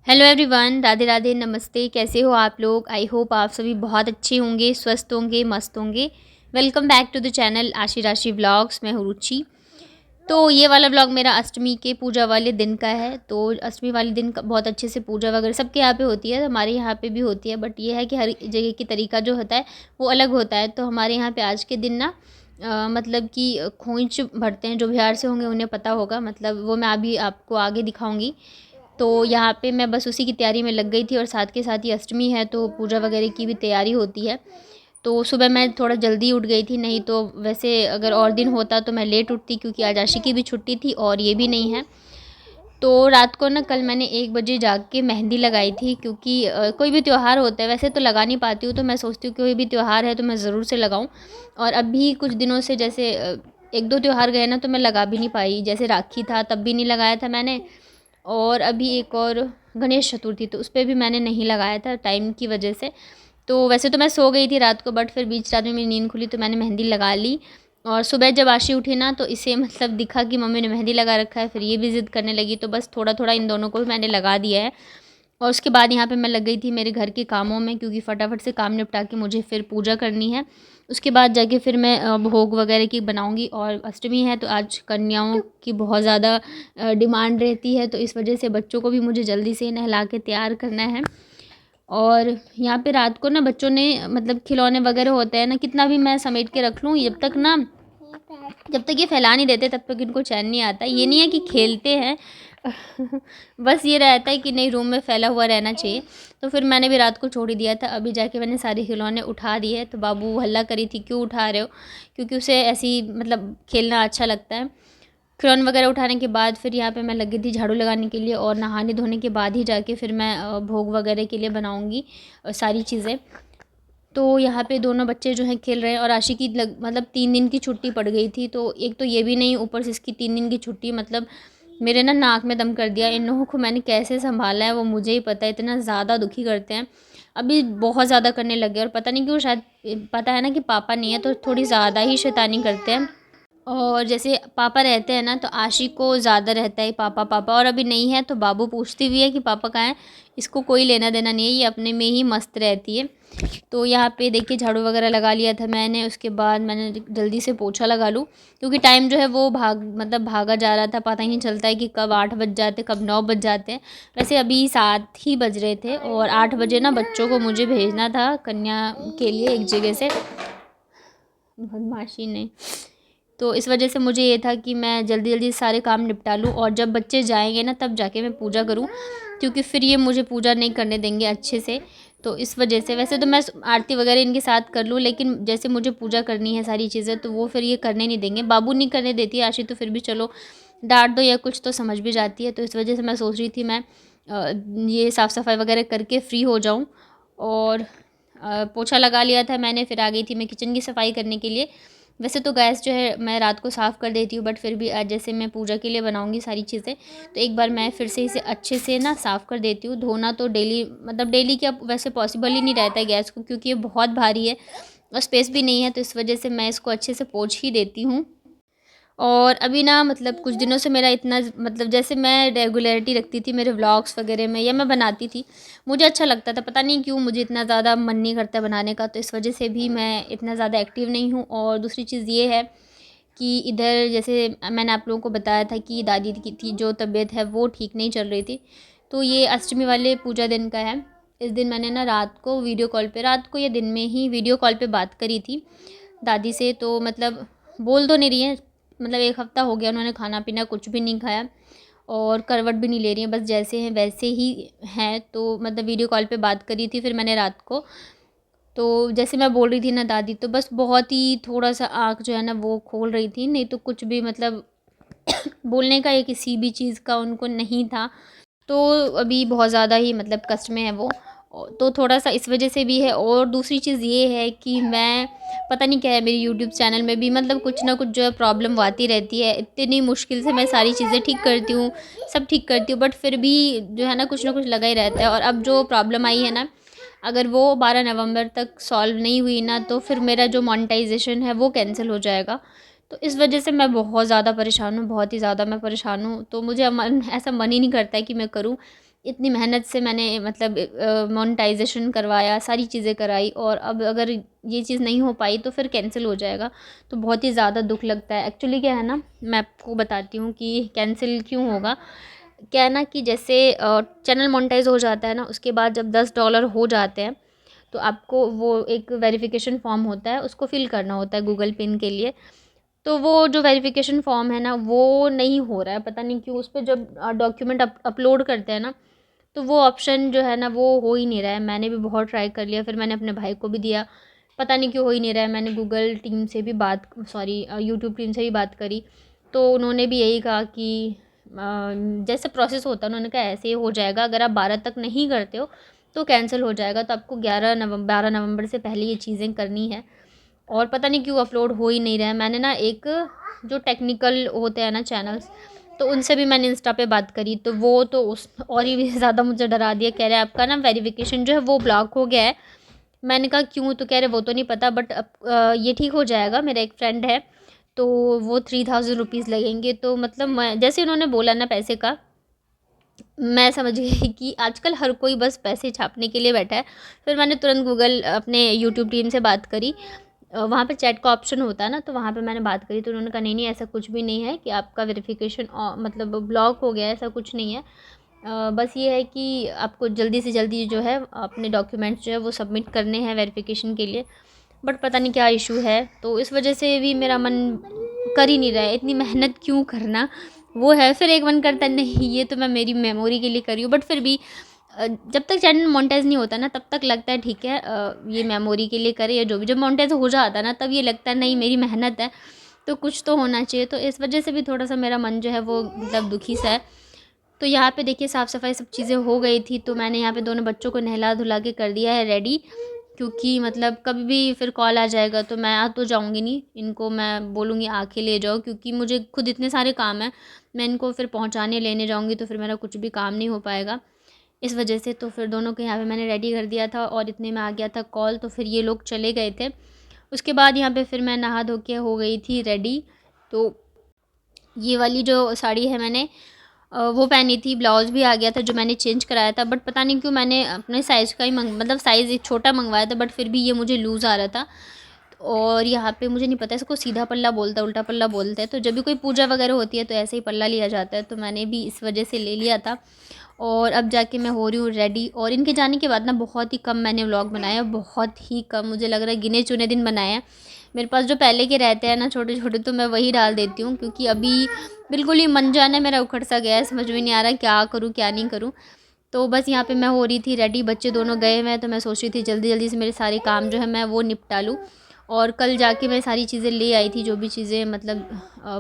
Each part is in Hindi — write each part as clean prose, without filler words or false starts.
हेलो एवरीवन, राधे राधे, नमस्ते। कैसे हो आप लोग? आई होप आप सभी बहुत अच्छे होंगे, स्वस्थ होंगे, मस्त होंगे। Welcome back to the channel Ashi Rashi vlogs. मैं हूँ रुचि। तो ये वाला व्लॉग मेरा अष्टमी के पूजा वाले दिन का है। तो अष्टमी वाले दिन बहुत अच्छे से पूजा वगैरह सबके यहाँ पे होती है, हमारे यहाँ पे भी होती है। बट ये है कि हर जगह की तरीका जो होता है वो अलग होता है। तो हमारे यहाँ पे आज के दिन ना मतलब कि खोंच भरते हैं। जो बिहार से होंगे उन्हें पता होगा, मतलब वो मैं अभी आपको आगे दिखाऊंगी। तो यहाँ पे मैं बस उसी की तैयारी में लग गई थी और साथ के साथ ही अष्टमी है तो पूजा वगैरह की भी तैयारी होती है। तो सुबह मैं थोड़ा जल्दी उठ गई थी, नहीं तो वैसे अगर और दिन होता तो मैं लेट उठती, क्योंकि आज आशी की भी छुट्टी थी और ये भी नहीं है। तो रात को ना कल मैंने 1 बजे जाग के मेहंदी लगाई थी, क्योंकि कोई भी त्यौहार होता है, वैसे तो लगा नहीं पाती हूँ, तो मैं सोचती हूँ कोई भी त्यौहार है तो मैं ज़रूर से लगाऊँ। और अभी कुछ दिनों से जैसे 1-2 त्यौहार गए ना तो मैं लगा भी नहीं पाई। जैसे राखी था तब भी नहीं लगाया था मैंने, और अभी एक और गणेश चतुर्थी तो उस पे भी मैंने नहीं लगाया था टाइम की वजह से। तो वैसे तो मैं सो गई थी रात को, बट फिर बीच रात में मेरी नींद खुली तो मैंने मेहंदी लगा ली। और सुबह जब आशी उठी ना तो इसे मतलब दिखा कि मम्मी ने मेहंदी लगा रखा है, फिर ये भी ज़िद करने लगी, तो बस थोड़ा थोड़ा इन दोनों को भी मैंने लगा दिया है। और उसके बाद यहाँ पे मैं लग गई थी मेरे घर के कामों में, क्योंकि फटाफट से काम निपटा के मुझे फिर पूजा करनी है। उसके बाद जाके फिर मैं भोग वगैरह की बनाऊंगी। और अष्टमी है तो आज कन्याओं की बहुत ज़्यादा डिमांड रहती है, तो इस वजह से बच्चों को भी मुझे जल्दी से नहला के तैयार करना है। और यहाँ पे रात को ना बच्चों ने मतलब खिलौने वगैरह होते हैं ना, कितना भी मैं समेट के रख लूँ, जब तक ये फैला नहीं देते तब तक इनको चैन नहीं आता। ये नहीं है कि खेलते हैं बस ये रहता है कि नहीं, रूम में फैला हुआ रहना चाहिए। तो फिर मैंने भी रात को छोड़ ही दिया था। अभी जाके मैंने सारे खिलौने उठा दिए। तो बाबू हल्ला करी थी, क्यों उठा रहे हो, क्योंकि उसे ऐसी मतलब खेलना अच्छा लगता है। खिलौने वगैरह उठाने के बाद फिर यहाँ पे मैं लगी थी झाड़ू लगाने के लिए, और नहाने धोने के बाद ही जाके फिर मैं भोग वगैरह के लिए बनाऊँगी सारी चीज़ें। तो यहाँ पे दोनों बच्चे जो हैं खेल रहे हैं, और आशी की मतलब 3 दिन की छुट्टी पड़ गई थी। तो एक तो ये भी नहीं, ऊपर से इसकी 3 दिन की छुट्टी, मतलब मेरे ना नाक में दम कर दिया। इन लोगों को मैंने कैसे संभाला है वो मुझे ही पता है, इतना ज़्यादा दुखी करते हैं। अभी बहुत ज़्यादा करने लगे, और पता नहीं क्यों, शायद पता है ना कि पापा नहीं है तो थोड़ी ज़्यादा ही शैतानी करते हैं। और जैसे पापा रहते हैं ना तो आशी को ज़्यादा रहता है पापा पापा, और अभी नहीं है तो बाबू पूछती भी है कि पापा कहाँ हैं। इसको कोई लेना देना नहीं है, ये अपने में ही मस्त रहती है। तो यहाँ पे देखिए झाड़ू वगैरह लगा लिया था मैंने। उसके बाद मैंने जल्दी से पोछा लगा लूँ, क्योंकि टाइम जो है वो भागा जा रहा था। पता ही नहीं चलता है कि कब 8 बज जाते, कब 9 बज जाते हैं। वैसे अभी 7 ही बज रहे थे, और 8 बजे ना बच्चों को मुझे भेजना था कन्या के लिए एक जगह से। बदमाशी नहीं, तो इस वजह से मुझे ये था कि मैं जल्दी जल्दी सारे काम निपटा लूँ, और जब बच्चे जाएंगे ना तब जाके मैं पूजा करूँ, क्योंकि फिर ये मुझे पूजा नहीं करने देंगे अच्छे से। तो इस वजह से वैसे तो मैं आरती वगैरह इनके साथ कर लूँ, लेकिन जैसे मुझे पूजा करनी है सारी चीज़ें तो वो फिर ये करने नहीं देंगे। बाबू नहीं करने देती है, आशी तो फिर भी चलो डांट दो या कुछ तो समझ भी जाती है। तो इस वजह से मैं सोच रही थी मैं ये साफ़ सफाई वगैरह करके फ्री हो जाऊँ। और पोछा लगा लिया था मैंने, फिर आ गई थी मैं किचन की सफाई करने के लिए। वैसे तो गैस जो है मैं रात को साफ़ कर देती हूँ, बट फिर भी आज जैसे मैं पूजा के लिए बनाऊँगी सारी चीज़ें, तो एक बार मैं फिर से इसे अच्छे से ना साफ़ कर देती हूँ। धोना तो डेली, मतलब डेली क्या, वैसे पॉसिबल ही नहीं रहता है गैस को, क्योंकि ये बहुत भारी है और स्पेस भी नहीं है, तो इस वजह से मैं इसको अच्छे से पोंछ ही देती हूँ। और अभी ना मतलब कुछ दिनों से मेरा इतना मतलब जैसे मैं रेगुलरिटी रखती थी मेरे व्लॉग्स वगैरह में, या मैं बनाती थी, मुझे अच्छा लगता था। पता नहीं क्यों मुझे इतना ज़्यादा मन नहीं करता बनाने का, तो इस वजह से भी मैं इतना ज़्यादा एक्टिव नहीं हूँ। और दूसरी चीज़ ये है कि इधर जैसे मैंने आप लोगों को बताया था कि दादी की थी जो तबीयत है वो ठीक नहीं चल रही थी। तो ये अष्टमी वाले पूजा दिन का है। इस दिन मैंने ना रात को वीडियो कॉल पे, रात को या दिन में ही वीडियो कॉल पे बात करी थी दादी से। तो मतलब बोल तो नहीं रही हैं, मतलब 1 हफ़्ता हो गया उन्होंने खाना पीना कुछ भी नहीं खाया, और करवट भी नहीं ले रही हैं, बस जैसे हैं वैसे ही हैं। तो मतलब वीडियो कॉल पे बात करी थी फिर मैंने रात को। तो जैसे मैं बोल रही थी ना दादी, तो बस बहुत ही थोड़ा-सा आँख जो है ना वो खोल रही थी, नहीं तो कुछ भी मतलब बोलने का या किसी भी चीज़ का उनको नहीं था। तो अभी बहुत ज़्यादा ही मतलब कष्ट में है वो। तो थोड़ा-सा इस वजह से भी है, और दूसरी चीज़ ये है कि मैं पता नहीं क्या है मेरी यूट्यूब चैनल में भी, मतलब कुछ ना कुछ जो है प्रॉब्लम आती रहती है। इतनी मुश्किल से मैं सारी चीज़ें ठीक करती हूँ, सब ठीक करती हूँ, बट फिर भी जो है ना कुछ लगा ही रहता है। और अब जो प्रॉब्लम आई है ना, अगर वो 12 नवंबर तक सॉल्व नहीं हुई ना तो फिर मेरा जो मोनेटाइज़ेशन है वो कैंसिल हो जाएगा। तो इस वजह से मैं बहुत ज़्यादा परेशान हूँ, बहुत ही ज़्यादा मैं परेशान हूँ। तो मुझे ऐसा मन ही नहीं करता है कि मैं करूँ। इतनी मेहनत से मैंने मतलब मोनेटाइजेशन करवाया, सारी चीज़ें कराई, और अब अगर ये चीज़ नहीं हो पाई तो फिर कैंसिल हो जाएगा, तो बहुत ही ज़्यादा दुख लगता है। एक्चुअली क्या है ना, मैं आपको बताती हूँ कि कैंसिल क्यों होगा। क्या है ना कि जैसे चैनल मोनेटाइज हो जाता है ना, उसके बाद जब $10 हो जाते हैं तो आपको वो एक वेरिफिकेशन फॉर्म होता है, उसको फिल करना होता है गूगल पिन के लिए। तो वो जो वेरिफिकेशन फॉर्म है ना, वो नहीं हो रहा है, पता नहीं क्यों। उस पे जब डॉक्यूमेंट अपलोड करते हैं ना, तो वो ऑप्शन जो है ना, वो हो ही नहीं रहा है। मैंने भी बहुत ट्राई कर लिया, फिर मैंने अपने भाई को भी दिया, पता नहीं क्यों हो ही नहीं रहा है। मैंने गूगल टीम से भी बात, सॉरी यूट्यूब टीम से भी बात करी, तो उन्होंने भी यही कहा कि जैसे प्रोसेस होता है, उन्होंने कहा ऐसे ही हो जाएगा, अगर आप 12 तक नहीं करते हो तो कैंसिल हो जाएगा, तो आपको 12 नवंबर से पहले ये चीज़ें करनी है। और पता नहीं क्यों अपलोड हो ही नहीं रहा है। मैंने ना एक जो टेक्निकल होते हैं ना चैनल्स, तो उनसे भी मैंने इंस्टा पे बात करी, तो वो तो उस और ही भी ज़्यादा मुझे डरा दिया। कह रहे आपका ना वेरिफिकेशन जो है वो ब्लॉक हो गया है। मैंने कहा क्यों? तो कह रहे वो तो नहीं पता, बट अब ये ठीक हो जाएगा। मेरा एक फ्रेंड है, तो वो 3000 रुपीज़ लगेंगे। तो मतलब मैं जैसे उन्होंने बोला ना पैसे का, मैं समझ गई कि आजकल हर कोई बस पैसे छापने के लिए बैठा है। फिर मैंने तुरंत गूगल अपने यूट्यूब टीम से बात करी, वहाँ पे चैट का ऑप्शन होता है ना, तो वहाँ पे मैंने बात करी, तो उन्होंने कहा नहीं नहीं, ऐसा कुछ भी नहीं है कि आपका वेरिफिकेशन मतलब ब्लॉक हो गया है, ऐसा कुछ नहीं है। बस ये है कि आपको जल्दी से जल्दी जो है अपने डॉक्यूमेंट्स जो है वो सबमिट करने हैं वेरिफिकेशन के लिए, बट पता नहीं क्या इशू है, तो इस वजह से भी मेरा मन कर ही नहीं रहा है। इतनी मेहनत क्यों करना, वो है। फिर एक मन करता है नहीं, ये तो मैं मेरी मेमोरी के लिए कर रही हूँ, बट फिर भी जब तक चैनल मोनेटाइज नहीं होता ना, तब तक लगता है ठीक है, ये मेमोरी के लिए करे या जो भी। जब मोनेटाइज हो जाता है ना, तब ये लगता है नहीं, मेरी मेहनत है तो कुछ तो होना चाहिए। तो इस वजह से भी थोड़ा सा मेरा मन जो है वो मतलब दुखी सा है। तो यहाँ पे देखिए साफ़ सफाई सब चीज़ें हो गई थी, तो मैंने यहाँ पे दोनों बच्चों को नहला धुला के कर दिया है रेडी, क्योंकि मतलब कभी भी फिर कॉल आ जाएगा तो मैं आ तो जाऊँगी नहीं, इनको मैं बोलूँगी आके ले जाओ, क्योंकि मुझे खुद इतने सारे काम हैं। मैं इनको फिर पहुँचाने लेने जाऊँगी तो फिर मेरा कुछ भी काम नहीं हो पाएगा, इस वजह से। तो फिर दोनों को यहाँ पे मैंने रेडी कर दिया था, और इतने में आ गया था कॉल, तो फिर ये लोग चले गए थे। उसके बाद यहाँ पे फिर मैं नहा धो के हो गई थी रेडी। तो ये वाली जो साड़ी है मैंने वो पहनी थी, ब्लाउज़ भी आ गया था जो मैंने चेंज कराया था, बट पता नहीं क्यों मैंने अपने साइज़ का ही मतलब साइज़ एक छोटा मंगवाया था, बट फिर भी ये मुझे लूज़ आ रहा था। और यहाँ पे मुझे नहीं पता इसको सीधा पल्ला बोलता है उल्टा पल्ला बोलते हैं, तो जब भी कोई पूजा वगैरह होती है तो ऐसे ही पल्ला लिया जाता है, तो मैंने भी इस वजह से ले लिया था। और अब जाके मैं हो रही हूँ रेडी, और इनके जाने के बाद ना बहुत ही कम मैंने व्लॉग बनाया, बहुत ही कम, मुझे लग रहा है गिने चुने दिन बनाए हैं। मेरे पास जो पहले के रहते हैं ना छोटे छोटे, तो मैं वही डाल देती हूँ, क्योंकि अभी बिल्कुल ही मन जाना मेरा उखड़ सा गया है, समझ में नहीं आ रहा क्या करूँ क्या नहीं करूँ। तो बस यहाँ पे मैं हो रही थी रेडी, बच्चे दोनों गए हुए हैं, तो मैं सोच रही थी जल्दी जल्दी से मेरे सारे काम जो है मैं वो निपटा लूँ। और कल जाके मैं सारी चीज़ें ले आई थी, जो भी चीज़ें मतलब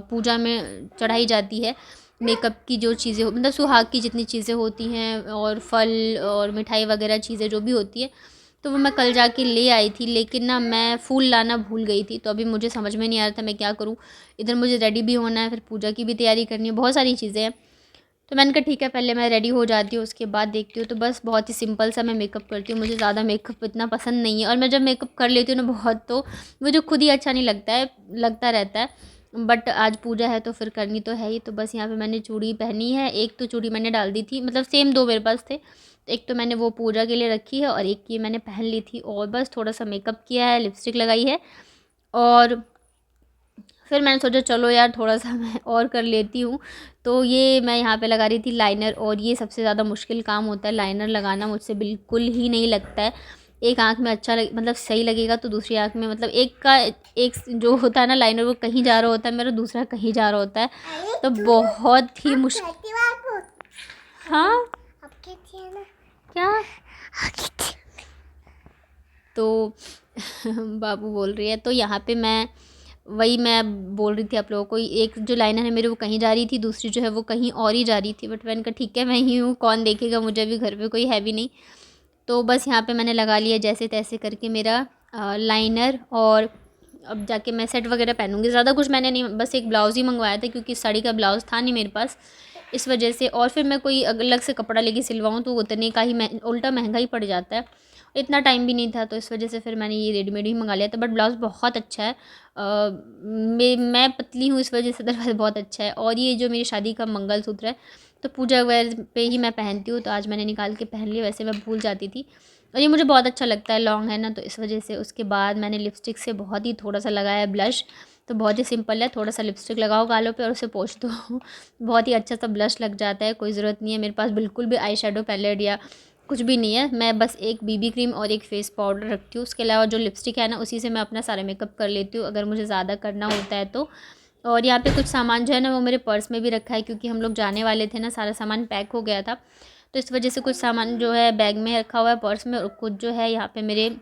पूजा में चढ़ाई जाती है, मेकअप की जो चीज़ें मतलब सुहाग की जितनी चीज़ें होती हैं, और फल और मिठाई वगैरह चीज़ें जो भी होती है, तो वो मैं कल जाके ले आई थी। लेकिन ना मैं फूल लाना भूल गई थी, तो अभी मुझे समझ में नहीं आ रहा था मैं क्या करूँ। इधर मुझे रेडी भी होना है, फिर पूजा की भी तैयारी करनी है, बहुत सारी चीज़ें हैं। तो मैंने कहा ठीक है पहले मैं रेडी हो जाती हूँ, उसके बाद देखती हूँ। तो बस बहुत ही सिंपल सा मैं मेकअप करती हूँ, मुझे ज़्यादा मेकअप इतना पसंद नहीं है, और मैं जब मेकअप कर लेती हूँ ना बहुत, तो मुझे खुद ही अच्छा नहीं लगता है, लगता रहता है। बट आज पूजा है तो फिर करनी तो है ही। तो बस यहाँ पे मैंने चूड़ी पहनी है, एक तो चूड़ी मैंने डाल दी थी, मतलब सेम दो मेरे पास थे, एक तो मैंने वो पूजा के लिए रखी है और एक ये मैंने पहन ली थी। और बस थोड़ा सा मेकअप किया है, लिपस्टिक लगाई है, और फिर मैंने सोचा चलो यार थोड़ा सा मैं और कर लेती हूँ। तो ये मैं यहाँ पे लगा रही थी लाइनर, और ये सबसे ज़्यादा मुश्किल काम होता है लाइनर लगाना, मुझसे बिल्कुल ही नहीं लगता है। एक आँख में अच्छा मतलब सही लगेगा, तो दूसरी आँख में मतलब एक जो होता है ना लाइनर, वो कहीं जा रहा होता है, मेरा दूसरा कहीं जा रहा होता है, तो बहुत ही मुश्किल। हाँ क्या? तो बाबू बोल रही है। तो यहाँ पे मैं बोल रही थी आप लोगों को, एक जो लाइनर है मेरी वो कहीं जा रही थी, दूसरी जो है वो कहीं और ही जा रही थी, बट मैंने कहा ठीक है मैं ही हूँ, कौन देखेगा मुझे, भी घर पे कोई है भी नहीं। तो बस यहाँ पे मैंने लगा लिया जैसे तैसे करके मेरा लाइनर। और अब जाके मैं सेट वगैरह पहनूंगी। ज़्यादा कुछ मैंने नहीं, बस एक ब्लाउज़ ही मंगवाया था, क्योंकि साड़ी का ब्लाउज़ था नहीं मेरे पास, इस वजह से। और फिर मैं कोई अलग से कपड़ा लेके सिलवाऊँ तो उतने का ही उल्टा महंगा ही पड़ जाता है, इतना टाइम भी नहीं था, तो इस वजह से फिर मैंने ये रेडीमेड ही मंगा लिया था। बट ब्लाउज़ बहुत अच्छा है, मैं पतली हूँ इस वजह से दरअसल बहुत अच्छा है। और ये जो मेरी शादी का मंगलसूत्र है, तो पूजा वगैरह पे ही मैं पहनती हूँ, तो आज मैंने निकाल के पहन लिया, वैसे मैं भूल जाती थी। और ये मुझे बहुत अच्छा लगता है, लॉन्ग है ना, तो इस वजह से। उसके बाद मैंने लिपस्टिक से बहुत ही थोड़ा सा लगाया ब्लश, तो बहुत ही सिंपल है, थोड़ा सा लिपस्टिक लगाओ गालों पे और उसे पोंछ दो बहुत ही अच्छा सा ब्लश लग जाता है। कोई ज़रूरत नहीं है मेरे पास बिल्कुल भी आई शेडो पैलेट या कुछ भी नहीं है। मैं बस एक बीबी क्रीम और एक फेस पाउडर रखती हूँ, उसके अलावा जो लिपस्टिक है ना, उसी से मैं अपना सारा मेकअप कर लेती हूँ अगर मुझे ज़्यादा करना होता है तो। और यहाँ पे कुछ सामान जो है ना, वो मेरे पर्स में भी रखा है, क्योंकि हम लोग जाने वाले थे ना, सारा सामान पैक हो गया था, तो इस वजह से कुछ सामान जो है बैग में रखा हुआ है, पर्स में, और कुछ जो है यहाँ पे मेरे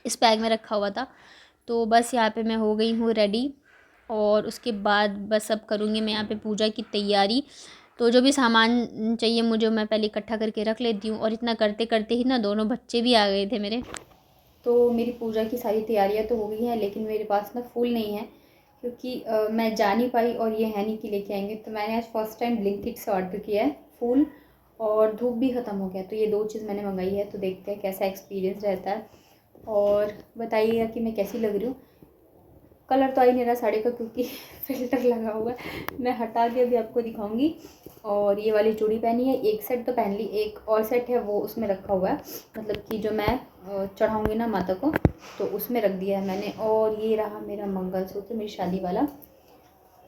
इस बैग में रखा हुआ था। तो बस यहाँ पे मैं हो गई हूँ रेडी, और उसके बाद बस अब करूँगी मैं यहाँ पे पूजा की तैयारी। तो जो भी सामान चाहिए मुझे, मैं पहले इकट्ठा करके रख लेती हूँ। और इतना करते करते ही ना दोनों बच्चे भी आ गए थे मेरे। तो मेरी पूजा की सारी तैयारियाँ तो हो गई हैं, लेकिन मेरे पास ना फूल नहीं है, क्योंकि मैं जा नहीं पाई और ये है नहीं कि लेके आएंगे। तो मैंने आज फर्स्ट टाइम ब्लिंकिट से ऑर्डर किया है फूल, और धूप भी ख़त्म हो गया, तो ये 2 चीज़ मैंने मंगाई है। तो देखते हैं कैसा एक्सपीरियंस रहता है, और बताइएगा कि मैं कैसी लग रही हूँ। कलर तो आ ही नहीं रहा साड़ी का, क्योंकि फ़िल्टर लगा हुआ है। मैं हटा के अभी आपको दिखाऊंगी। और ये वाली चूड़ी पहनी है, एक सेट तो पहन ली, एक और सेट है वो उसमें रखा हुआ है, मतलब कि जो मैं चढ़ाऊंगी ना माता को, तो उसमें रख दिया है मैंने। और ये रहा मेरा मंगलसूत्र, मेरी शादी वाला।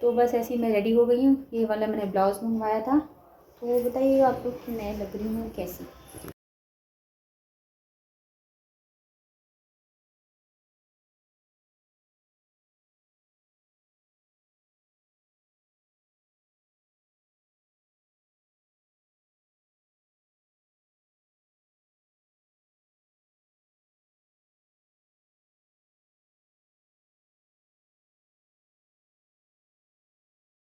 तो बस ऐसे ही मैं रेडी हो गई हूँ। ये वाला मैंने ब्लाउज़ मंगवाया था। तो बताइएगा आप लोग कि मैं लग रही हूँ कैसी।